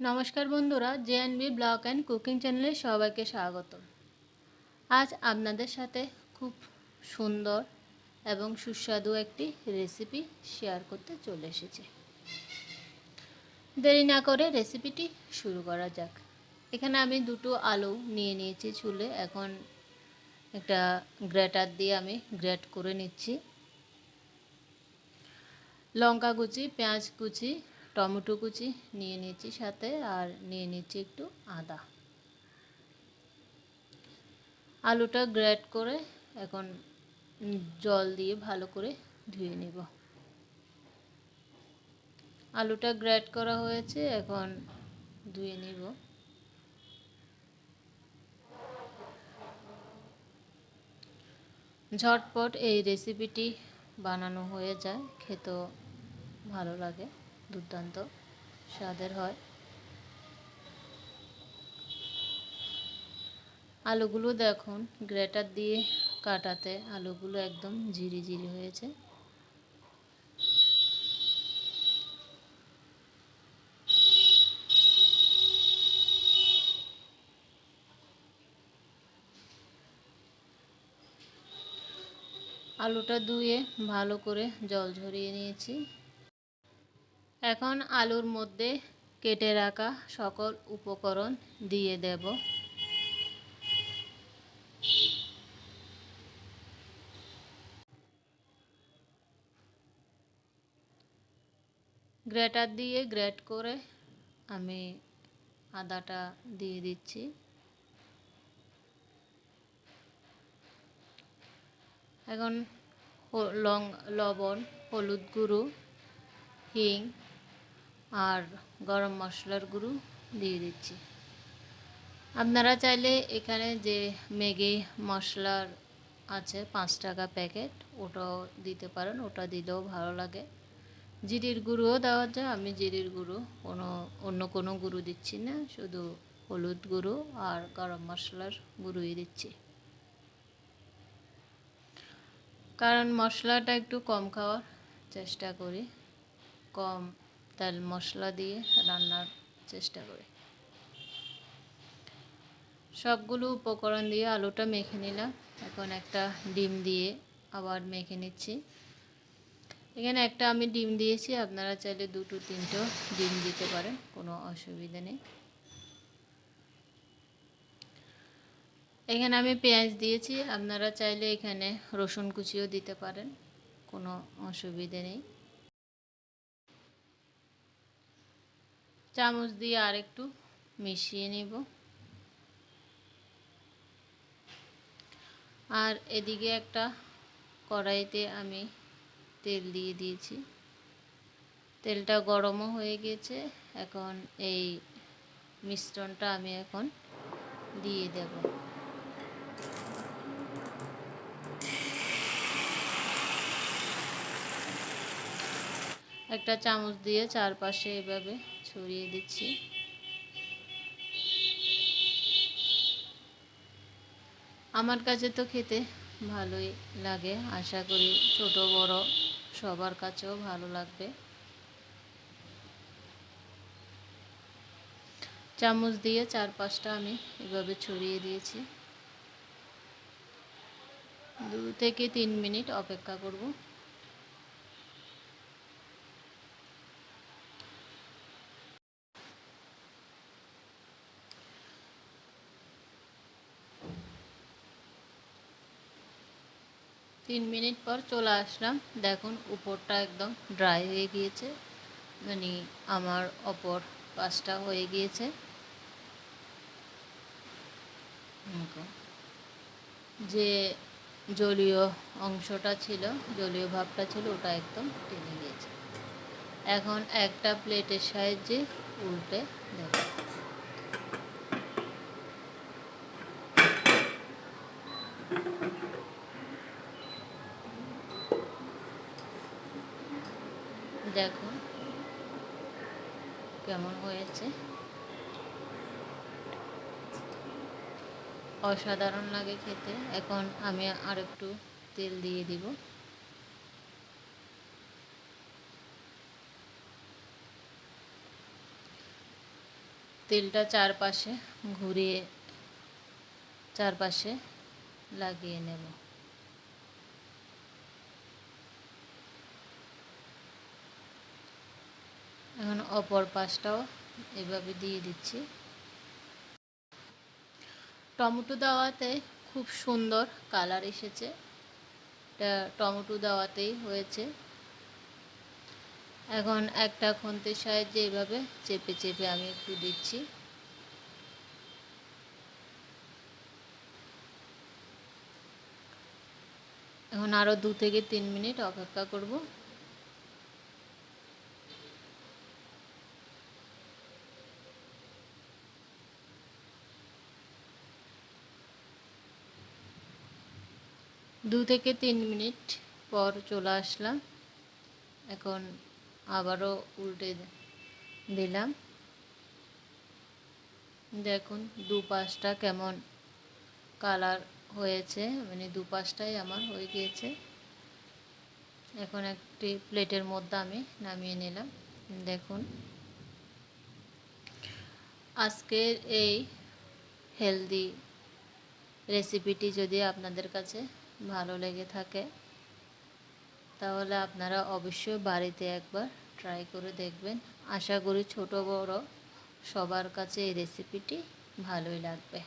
নমস্কার বন্ধুরা, JNB blog and cooking চ্যানেলে সবাইকে স্বাগত। আজ আপনাদের সাথে খুব সুন্দর এবং সুস্বাদু একটি রেসিপি শেয়ার করতে চলে এসেছি। দেরি না করে রেসিপিটি শুরু করা যাক। এখানে আমি দুটো আলু নিয়ে নিয়েছি চুলে। এখন একটা গ্রেটার দিয়ে আমি গ্রেট করে নিচ্ছি। লঙ্কা কুচি, পেঁয়াজ কুচি, টমেটো কুচি নিয়ে নিচ্ছি সাথে, আর নিয়ে নিচ্ছি একটু আদা। আলুটা গ্রেট করে এখন জল দিয়ে ভালো করে ধুয়ে নেব। আলুটা গ্রেট করা হয়েছে, এখন ধুয়ে নেব। ঝটপট এই রেসিপিটি বানানো হয়ে যায়, খেতেও ভালো লাগে, দুর্দান্ত স্বাদের হয়। আলুগুলো দেখুন, গ্রেটার দিয়ে কাটাতে আলুগুলো একদম ঝিরি ঝিরি হয়েছে। আলুটা ধুয়ে ভালো করে জল ঝরিয়ে নিয়েছি। এখন আলুর মধ্যে কেটে রাখা সকল উপকরণ দিয়ে দেব। গ্রেটার দিয়ে গ্রেট করে আমি আদাটা দিয়ে দিচ্ছি। এখন লবণ, হলুদ গুঁড়ো, হিং আর গরম মশলার গুঁড়ো দিয়ে দিচ্ছি। আপনারা চাইলে এখানে যে ম্যাগি মশলার আছে 5 টাকা প্যাকেট, ওটাও দিতে পারেন, ওটা দিলেও ভালো লাগে। জিরের গুঁড়োও দেওয়া যায়। আমি জিরের গুঁড়ো অন্য কোনো গুঁড়ো দিচ্ছি না, শুধু হলুদ গুঁড়ো আর গরম মশলার গুঁড়োই দিচ্ছি, কারণ মশলাটা একটু কম খাওয়ার চেষ্টা করি, কম তেল মশলা দিয়ে রান্নার চেষ্টা করি। সবগুলো উপকরণ দিয়ে আলুটা মেখে নিলাম। এখন একটা ডিম দিয়ে আবার মেখে নিচ্ছি। এখানে একটা আমি ডিম দিয়েছি, আপনারা চাইলে 2-3টো ডিম দিতে পারেন, কোনো অসুবিধা নেই। এখানে আমি পেঁয়াজ দিয়েছি, আপনারা চাইলে এখানে রসুন কুচিও দিতে পারেন, কোনো অসুবিধা নেই। চামচ দিয়ে আরেকটু মিশিয়ে নেব। আর এদিকে একটা কড়াইতে আমি তেল দিয়ে দিয়েছি, তেলটা গরমও হয়ে গেছে। এখন এই মিশ্রণটা আমি এখন দিয়ে দেব। একটা চামচ দিয়ে চারপাশে এভাবে ছড়িয়ে দিচ্ছি। আমার কাছে তো খেতে ভালোই লাগে, আশা করি ছোট বড় সবার কাছেও ভালো লাগবে। চামচ দিয়ে চারপাশটা আমি এভাবে ছড়িয়ে দিয়েছি। 2 থেকে 3 মিনিট অপেক্ষা করব। 3 মিনিট পর চলে আসলাম। দেখুন উপরটা একদম ড্রাই হয়ে গিয়েছে, মানে আমার অপর পাশটা হয়ে গিয়েছে। যে জলীয় অংশটা ছিল, জলীয় ভাবটা ছিল, ওটা একদম টেনে গিয়েছে। এখন একটা প্লেটের সাহায্যে উল্টে দেব। দেখুন কেমন হয়েছে, অসাধারণ লাগে খেতে। এখন আমি আরেকটু তেল দিয়ে দিব। তেলটা চারপাশে ঘুরিয়ে চারপাশে লাগিয়ে নেব। এখন অপর পাশটাও এভাবে দিয়ে দিচ্ছি। টমেটো দেওয়াতে খুব সুন্দর কালার এসেছে, এটা টমেটো দেওয়াতেই হয়েছে। এখন একটা খুন্তির সাহায্যে এভাবে চেপে চেপে আমি একটু দিচ্ছি। এখন আরও 2 থেকে 3 মিনিট অপেক্ষা করব। দু থেকে 3 মিনিট পর চলে আসলাম। এখন আবারও উল্টে দিলাম। দেখুন দুপাশটা কেমন কালার হয়েছে, মানে দুপাশটাই আমার হয়ে গিয়েছে। এখন একটি প্লেটের মধ্যে আমি নামিয়ে নিলাম। দেখুন আজকের এই হেলদি রেসিপিটি যদি আপনাদের কাছে ভালো লেগে থাকে তাহলে আপনারা অবশ্যই বাড়িতে একবার ট্রাই করে দেখবেন। আশা করি ছোট বড় সবার কাছে এই রেসিপিটি ভালোই লাগবে।